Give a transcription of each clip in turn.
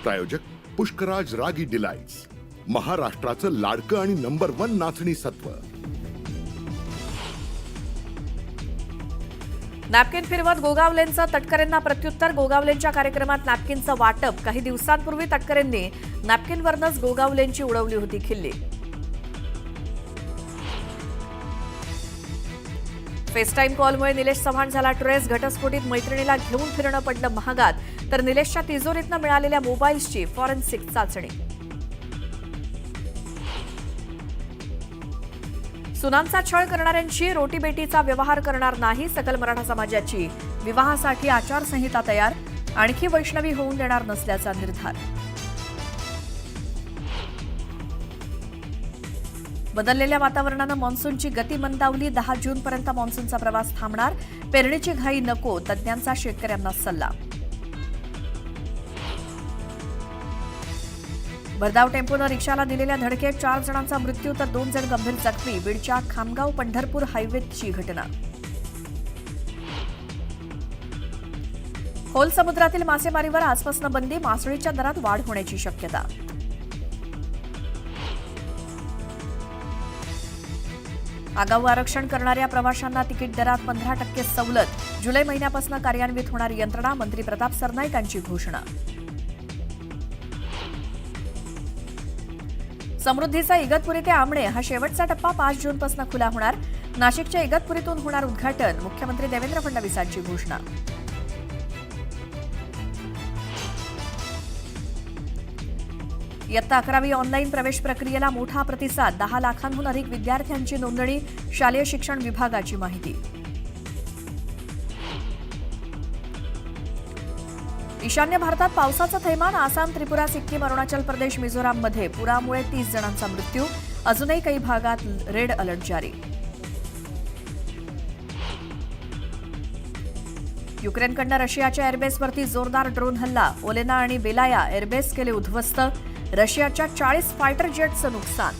प्रायोजक पुष्कराज रागी डिलाइट्स, महाराष्ट्राचं लाडकं आणि नंबर 1 नाचणी सत्व। नॅपकिन फिरवत गोगावलेंचं तटकरेंना प्रत्युत्तर। गोगावलेंच्या कार्यक्रमात नॅपकिनचं वाटप। काही दिवसांपूर्वी तटकरेंनी नॅपकिनवरनंच गोगावलेंची उडवली होती खिल्ली। फेसटाईम कॉलमुळे निलेश चव्हाण झाला ट्रेस। घटस्फोटीत मैत्रिणीला घेऊन फिरणं पडलं महागात, तर निलेशच्या तिजोरीतनं मिळालेल्या मोबाईल्सची फॉरेन्सिक चाचणी। सुनांचा छळ करणाऱ्यांची रोटीबेटीचा व्यवहार करणार नाही। सकल मराठा समाजाची विवाहासाठी आचारसंहिता तयार। आणखी वैष्णवी होऊन देणार नसल्याचा निर्धार। बदललेल्या वातावरणानं मान्सूनची गती मंदावली। 10 जूनपर्यंत मान्सूनचा प्रवास थांबणार। पेरणीची घाई नको, तज्ज्ञांचा शेतकऱ्यांना सल्ला। भरधाव टेम्पोनं रिक्षाला दिलेल्या धडकेत 4 जणांचा मृत्यू तर 2 जण गंभीर जखमी। बीडच्या खामगाव पंढरपूर हायवेची घटना। खोल समुद्रातील मासेमारीवर आजपासून बंदी। मासळीच्या दरात वाढ होण्याची शक्यता। आगाऊ आरक्षण करणाऱ्या प्रवाशांना तिकीट दरात 15% सवलत। जुलै महिन्यापासून कार्यान्वित होणारी यंत्रणा। मंत्री प्रताप सरनाईकांची घोषणा। समृद्धीचा इगतपुरी ते आमणे हा शेवटचा टप्पा 5 जूनपासून खुला होणार। नाशिकच्या इगतपुरीतून होणार उद्घाटन। मुख्यमंत्री देवेंद्र फडणवीसांची घोषणा। इयत्ता 11वी ऑनलाईन प्रवेश प्रक्रियेला मोठा प्रतिसाद। 10 लाखांहून अधिक विद्यार्थ्यांची नोंदणी। शालेय शिक्षण विभागाची माहिती। ईशान्य भारतात पावसाचं थैमान। आसाम, त्रिपुरा, सिक्कीम, अरुणाचल प्रदेश, मिझोराममध्ये पुरामुळे 30 जणांचा मृत्यू। अजूनही काही भागात रेड अलर्ट जारी। युक्रेनकडनं रशियाच्या एअरबेसवरती जोरदार ड्रोन हल्ला। ओलेना आणि बेलाया एअरबेस केले उद्ध्वस्त। रशियाच्या 40 फायटर जेटचं नुकसान।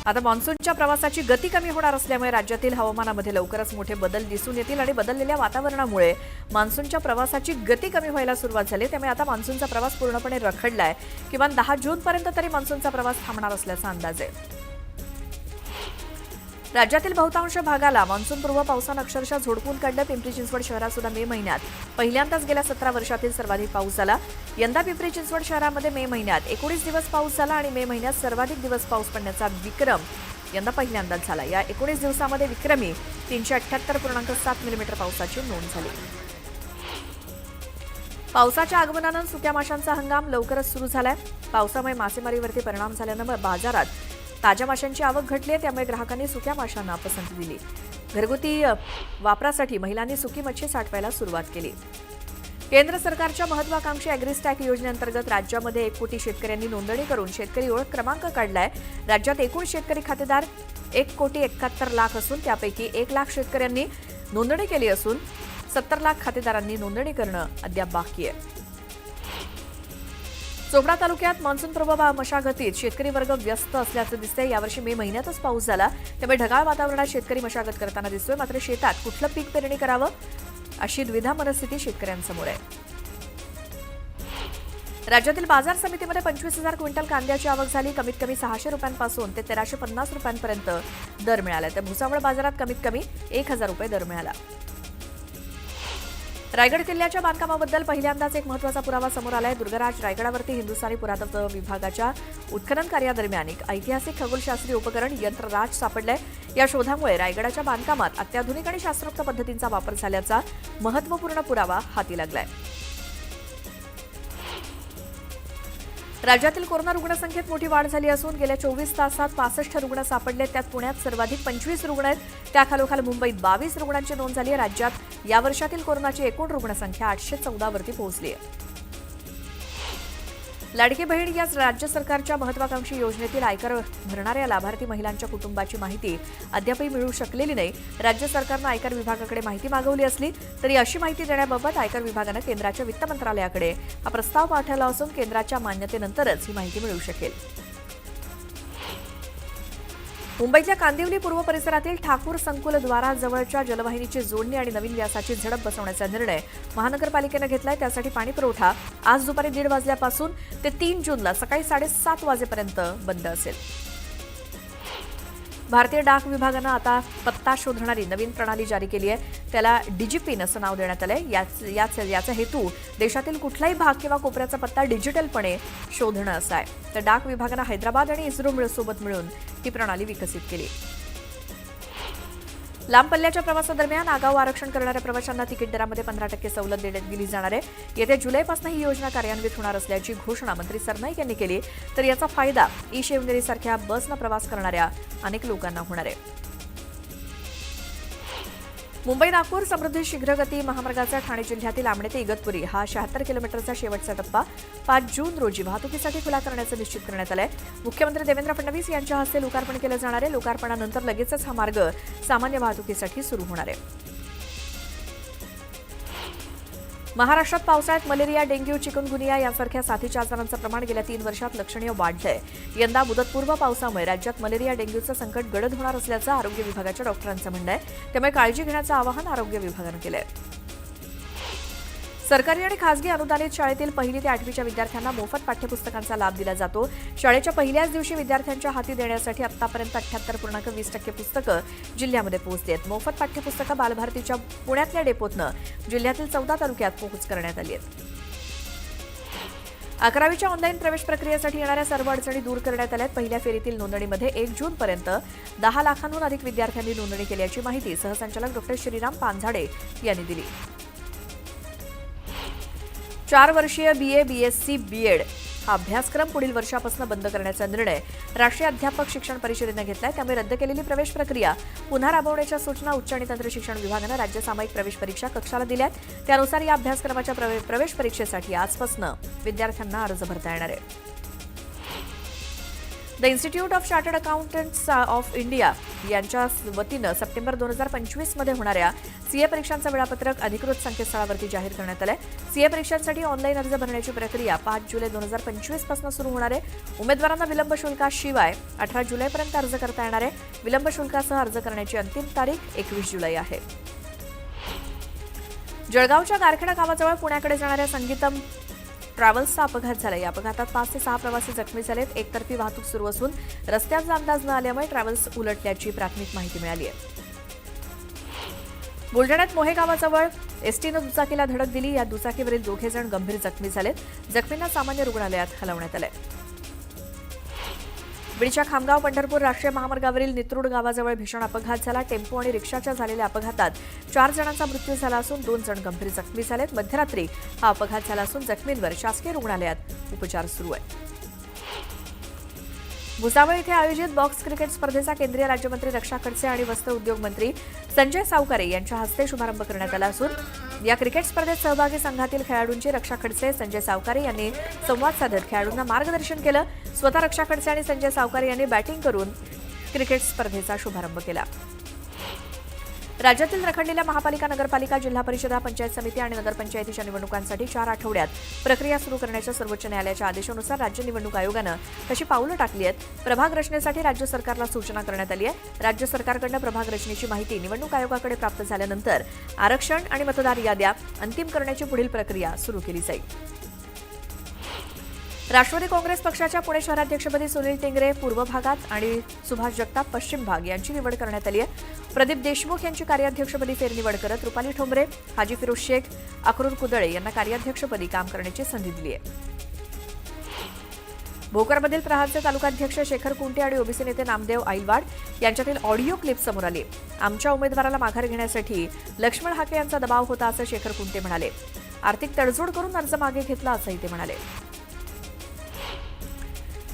आता मान्सूनच्या प्रवासाची गती कमी होणार असल्यामुळे राज्यातील हवामानामध्ये लवकरच मोठे बदल दिसून येतील आणि बदललेल्या वातावरणामुळे मान्सूनच्या प्रवासाची गती कमी व्हायला सुरुवात झाली। त्यामुळे आता मान्सूनचा प्रवास पूर्णपणे रखडलाय। किमान 10 जूनपर्यंत तरी मान्सूनचा प्रवास थांबणार असल्याचा अंदाज आहे। राज्यातील बहुतांश भागाला मान्सूनपूर्व पावसानं अक्षरशः झोडपून काढलं। पिंपरी चिंचवड शहरात सुद्धा मे महिन्यात पहिल्यांदाच गेल्या 17 वर्षातील सर्वाधिक पाऊस झाला। यंदा पिंपरी चिंचवड शहरामध्ये मे महिन्यात 19 दिवस पाऊस झाला आणि मे महिन्यात सर्वाधिक दिवस पाऊस पडण्याचा विक्रम यंदा पहिल्यांदाच झाला। या 19 दिवसामध्ये विक्रमी 378.7 मिलीमीटर पावसाची नोंद झाली। पावसाच्या आगमनानं सुक्या माशांचा हंगाम लवकरच सुरू झालाय। पावसामुळे मासेमारीवरती परिणाम झाल्यानं बाजारात ताज्या माशांची आवक घटली आहे। त्यामुळे ग्राहकांनी सुक्या माशांना पसंती दिली। घरगुती वापरासाठी महिलांनी सुकी मच्छी साठवायला सुरुवात केली। केंद्र सरकारच्या महत्वाकांक्षी अॅग्रिस्टॅक योजनेअंतर्गत राज्यामध्ये 1 कोटी शेतकऱ्यांनी नोंदणी करून शेतकरी ओळख क्रमांक काढलाय। राज्यात एकूण शेतकरी खातेदार 1,71,00,000 असून त्यापैकी 1 लाख शेतकऱ्यांनी नोंदणी केली असून 70 लाख खातेदारांनी नोंदणी करणं अद्याप बाकी आहे। चोपडा तालुक्यात मान्सूनपूर्व मशागतीत शेतकरी वर्ग व्यस्त असल्याचं दिसतंय। यावर्षी मे महिन्यातच पाऊस झाला, त्यामुळे ढगाळ वातावरणात शेतकरी मशागत करताना दिसतोय। मात्र शेतात कुठलं पीक पेरणी करावं अशी द्विधा मनस्थिती शेतकऱ्यांसमोर आहे। राज्यातील बाजार समितीमध्ये 25,000 क्विंटल कांद्याची आवक झाली। कमीत कमी 600 रुपयांपासून ते 1350 रुपयांपर्यंत दर मिळाला। तर भुसावळ बाजारात कमीत कमी 1000 रुपये दर मिळाला। रायगड किल्ल्याच्या बांधकामाबद्दल पहिल्यांदाच एक महत्त्वाचा पुरावा समोर आलाय। दुर्गराज रायगडावरती हिंदुस्थानी पुरातत्व विभागाच्या उत्खनन कार्यादरम्यान एक ऐतिहासिक खगोलशास्त्रीय उपकरण यंत्रराज सापडलंय। या शोधामुळे रायगडाच्या बांधकामात अत्याधुनिक आणि शास्त्रोक्त पद्धतींचा वापर झाल्याचा महत्त्वपूर्ण पुरावा हाती लागलाय। राज्यातील कोरोना रुग्णसंख्येत मोठी वाढ झाली असून गेल्या 24 तासात 65 रुग्ण सापडले। त्यात पुण्यात सर्वाधिक 25 रुग्ण आहेत। त्याखालोखाल मुंबईत 22 रुग्णांची नोंद झाली आहे। राज्यात या वर्षातील कोरोनाची एकूण रुग्णसंख्या 814 वरती पोहोचली आहे। लाडकी बहीण या राज्य सरकारच्या महत्वाकांक्षी योजनेतील आयकर भरणाऱ्या लाभार्थी महिलांच्या कुटुंबाची माहिती अद्यापही मिळू शकलेली नाही। राज्य सरकारनं आयकर विभागाकडे माहिती मागवली असली तरी अशी माहिती देण्याबाबत आयकर विभागानं केंद्राच्या वित्त मंत्रालयाकडे हा प्रस्ताव पाठवला असून केंद्राच्या मान्यतेनंतरच ही माहिती मिळू शकेल। मुंबईतल्या कांदिवली पूर्व परिसरातील ठाकूर संकुल द्वाराजवळच्या जलवाहिनीची जोडणी आणि नवीन व्यासाची झडप बसवण्याचा निर्णय महानगरपालिकेनं घेतलाय. त्यासाठी पाणीपुरवठा आज दुपारी 1:30 वाजल्यापासून ते 3 जूनला सकाळी 7:30 वाजेपर्यंत बंद असेल. भारतीय डाक विभागानं आता पत्ता शोधणारी नवीन प्रणाली जारी केली आहे. त्याला डिजिपिन असं नाव देण्यात आलंय. याचा हेतू देशातील कुठलाही भाग किंवा कोपऱ्याचा पत्ता डिजिटलपणे शोधणं असा आहे. तर डाक विभागानं हैदराबाद आणि इस्रो सोबत मिळून ही प्रणाली विकसित केली. लांब पल्ल्याच्या प्रवासादरम्यान आगाऊ आरक्षण करणाऱ्या प्रवाशांना तिकीट दरामध्ये 15% सवलत दिली जाणार आहे. येत्या जुलैपासून ही योजना कार्यान्वित होणार असल्याची घोषणा मंत्री सरनाईक यांनी केली. तर याचा फायदा ई शिवनेरीसारख्या बसनं प्रवास करणाऱ्या अनेक लोकांना होणार आहे. मुंबई नागपूर समृद्धी शीघ्रगती महामार्गाचा ठाणे जिल्ह्यातील आमणे ते इगतपुरी हा 76 किलोमीटरचा शेवटचा टप्पा 5 जून रोजी वाहतुकीसाठी खुला करण्याचं निश्चित करण्यात आलंय. मुख्यमंत्री देवेंद्र फडणवीस यांच्या हस्ते लोकार्पण केलं जाणार आहे. लोकार्पणानंतर लगेचच हा मार्ग सामान्य वाहतुकीसाठी सुरू होणार आहे. महाराष्ट्रात पावसाळ्यात मलेरिया, डेंग्यू, चिकनगुनिया यासारख्या साथीच्या आजारांचं प्रमाण गेल्या 3 वर्षात लक्षणीय वाढलंय. यंदा मुदतपूर्व पावसामुळे राज्यात मलेरिया, डेंग्यूचं संकट गडद होणार असल्याचं आरोग्य विभागाच्या डॉक्टरांचं म्हणणं आहे. त्यामुळे काळजी घेण्याचं आवाहन आरोग्य विभागानं केलंय. सरकारी आणि खासगी अनुदानित शाळेतील 1ली ते 8वीच्या विद्यार्थ्यांना मोफत पाठ्यपुस्तकांचा लाभ दिला जातो. शाळेच्या पहिल्याच दिवशी विद्यार्थ्यांच्या हाती देण्यासाठी आतापर्यंत 78.20% पुस्तकं जिल्ह्यामध्ये पोहोचली आहेत. मोफत पाठ्यपुस्तकं बालभारतीच्या पुण्यातल्या डेपोतनं जिल्ह्यातील 14 तालुक्यात पोहोच करण्यात आली आहेत. 11वीच्या ऑनलाईन प्रवेश प्रक्रियेसाठी येणाऱ्या सर्व अडचणी दूर करण्यात आल्या आहेत. पहिल्या फेरीतील नोंदणीमध्ये 1 जूनपर्यंत 10 लाखांहून अधिक विद्यार्थ्यांनी नोंदणी केल्याची माहिती सहसंचालक डॉ. श्रीराम पानझाडे यांनी दिली. 4 वर्षीय BA, BSc, BEd हा अभ्यासक्रम पुढील वर्षापासून बंद करण्याचा निर्णय राष्ट्रीय अध्यापक शिक्षण परिषदेनं घेतलाय. त्यामुळे रद्द केलेली प्रवेश प्रक्रिया पुन्हा राबवण्याच्या सूचना उच्च आणि तंत्र शिक्षण विभागानं राज्य सामायिक प्रवेश परीक्षा कक्षाला दिल्या आहेत. त्यानुसार या अभ्यासक्रमाच्या प्रवेश परीक्षेसाठी आजपासून विद्यार्थ्यांना अर्ज भरता येणार आहे. The institute of chartered accountants of India यांच्या वतीनं सप्टेंबर 2025 मध्ये होणाऱ्या सीए परीक्षांचं वेळापत्रक अधिकृत संकेतस्थळावरती जाहीर करण्यात आलंय. सीए परीक्षांसाठी ऑनलाईन अर्ज भरण्याची प्रक्रिया 5 जुलै 2025 पासून सुरू होणार आहे. उमेदवारांना विलंब शुल्काशिवाय 18 जुलैपर्यंत अर्ज करता येणार आहे. विलंब शुल्कासह अर्ज करण्याची अंतिम तारीख 21 जुलै आहे. जळगावच्या गारखेडा गावाजवळ पुण्याकडे जाणाऱ्या संगीतम ट्रॅव्हल्सचा अपघात झाला. या अपघातात 5 ते 6 प्रवासी जखमी झालेत. एकतर्फी वाहतूक सुरू असून रस्त्याचा अंदाज न आल्यामुळे ट्रॅव्हल्स उलटल्याची प्राथमिक माहिती मिळाली आहे. बुलढाण्यात मोहे गावाजवळ एसटीनं दुचाकीला धडक दिली. या दुचाकीवरील 2 जण गंभीर जखमी झालेत. जखमींना सामान्य रुग्णालयात हलवण्यात आलंय. बीडच्या खामगाव पंढरपूर राष्ट्रीय महामार्गावरील नित्रूड गावाजवळ भीषण अपघात झाला. टेम्पो आणि रिक्षाच्या झालेल्या अपघातात 4 जणांचा मृत्यू झाला असून 2 जण गंभीर जखमी झालेत. मध्यरात्री हा अपघात झाला असून जखमींवर शासकीय रुग्णालयात उपचार सुरू आहेत. भुसावळ इथे आयोजित बॉक्स क्रिकेट स्पर्धेचा केंद्रीय राज्यमंत्री रक्षा खडसे आणि वस्त्र उद्योग मंत्री संजय सावकारे यांच्या हस्ते शुभारंभ करण्यात आला असून या क्रिकेट स्पर्धेत सहभागी संघातील खेळाडूंची रक्षा खडसे, संजय सावकारे यांनी संवाद साधत खेळाडूंना मार्गदर्शन केलं. स्वतः रक्षा खडसे आणि संजय सावकारे यांनी बॅटिंग करून क्रिकेट स्पर्धेचा शुभारंभ केला. राज्यातील रखडलेल्या महापालिका, नगरपालिका, जिल्हा परिषदा, पंचायत समिती आणि नगरपंचायतीच्या निवडणुकांसाठी 4 आठवड्यात प्रक्रिया सुरू करण्याच्या सर्वोच्च न्यायालयाच्या आदेशानुसार राज्य निवडणूक आयोगानं तशी पावलं टाकली आहेत. प्रभाग रचनेसाठी राज्य सरकारला सूचना करण्यात आली आहे. राज्य सरकारकडून प्रभाग रचनेची माहिती निवडणूक आयोगाकडे प्राप्त झाल्यानंतर आरक्षण आणि मतदार याद्या अंतिम करण्याची पुढील प्रक्रिया सुरू केली जाईल. राष्ट्रवादी काँग्रेस पक्षाच्या पुणे शहराध्यक्षपदी सुनील टिंगरे पूर्व भागात आणि सुभाष जगताप पश्चिम भाग यांची निवड करण्यात आली आहे. प्रदीप देशमुख यांची कार्याध्यक्षपदी फेरनिवड करत रुपाली ठोंबरे, हाजी फिरोज शेख, अक्रूर कुदळे यांना कार्याध्यक्षपदी काम करण्याची संधी दिली आहे. भोकरमधील प्रहारचे तालुकाध्यक्ष शेखर कुंटे आणि ओबीसी नेते नामदेव आईलवाड यांच्यातील ऑडिओ क्लिप समोर आली. आमच्या उमेदवाराला माघार घेण्यासाठी लक्ष्मण हाके यांचा दबाव होता असं शेखर कुंटे म्हणाले. आर्थिक तडजोड करून अर्ज मागे घेतला असंही ते म्हणाले.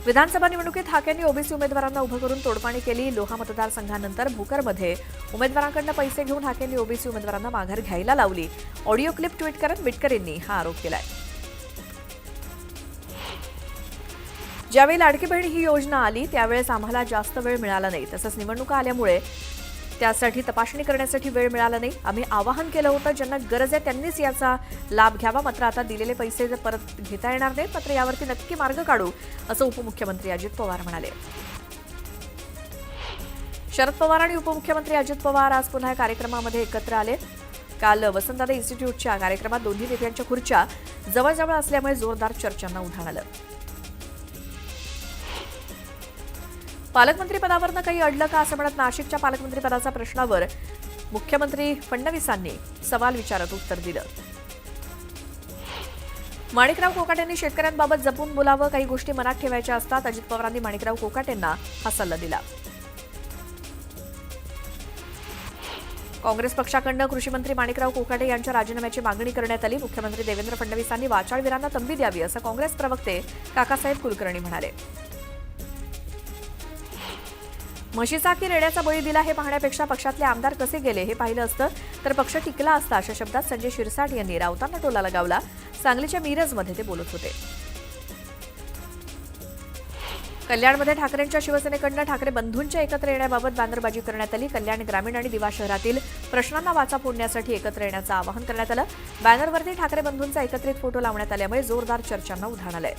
विधानसभा निवडणुकीत हाकेंनी ओबीसी उमेदवारांना उभं करून तोडपाणी केली. लोहा मतदारसंघानंतर भोकरमध्ये उमेदवारांकडून पैसे घेऊन हाकेंनी ओबीसी उमेदवारांना माघार घ्यायला लावली. ऑडिओ क्लिप ट्विट करत बिटकर यांनी हा आरोप केलाय. ज्यावेळी लाडकी बहीण ही योजना आली त्यावेळेस आम्हाला जास्त वेळ मिळाला नाही. तसंच निवडणुका आल्यामुळे त्यासाठी तपासणी करण्यासाठी वेळ मिळाला नाही. आम्ही आवाहन केलं होतं ज्यांना गरज आहे त्यांनीच याचा लाभ घ्यावा. मात्र आता दिलेले पैसे परत घेता येणार नाहीत. मात्र यावरती नक्की मार्ग काढू असं उपमुख्यमंत्री अजित पवार म्हणाले. शरद पवार आणि उपमुख्यमंत्री अजित पवार आज पुन्हा या कार्यक्रमामध्ये एकत्र आले. काल वसंतदादा इन्स्टिट्यूटच्या कार्यक्रमात दोन्ही नेत्यांच्या खुर्च्या जवळजवळ असल्यामुळे जोरदार चर्चांना उधाण आलं. पालकमंत्रीपदावरनं काही अडलं का असं म्हणत नाशिकच्या पालकमंत्रीपदाच्या प्रश्नावर मुख्यमंत्री फडणवीसांनी सवाल विचारत उत्तर दिलं. माणिकराव कोकाटेंनी शेतकऱ्यांबाबत जपून बोलावं, काही गोष्टी मनात ठेवायच्या असतात. अजित पवारांनी माणिकराव कोकाटेंना हा सल्ला दिला. काँग्रेस पक्षाकडून कृषीमंत्री माणिकराव कोकाटे यांच्या राजीनाम्याची मागणी करण्यात आली. मुख्यमंत्री देवेंद्र फडणवीसांनी वाचाळवीरांना तंबी द्यावी असं काँग्रेस प्रवक्ते काकासाहेब कुलकर्णी म्हणाले. म्हशीचा की रेड्याचा बळी दिला हे पाहण्यापेक्षा पक्षातले आमदार कसे गेले हे पाहिलं असतं तर पक्ष टिकला असता अशा शब्दात संजय शिरसाट यांनी राऊतांना टोला लगावला. सांगलीच्या मिरजमध्ये ते बोलत होते. कल्याणमध्ये ठाकरेंच्या शिवसेनेकडून ठाकरे बंधूंच्या एकत्र येण्याबाबत बॅनरबाजी करण्यात आली. कल्याण ग्रामीण आणि दिवा शहरातील प्रश्नांना वाचा फोडण्यासाठी एकत्र येण्याचं आवाहन करण्यात आलं. बॅनरवरती ठाकरे बंधूंचा एकत्रित फोटो लावण्यात आल्यामुळे जोरदार चर्चांना उधाण आलंय.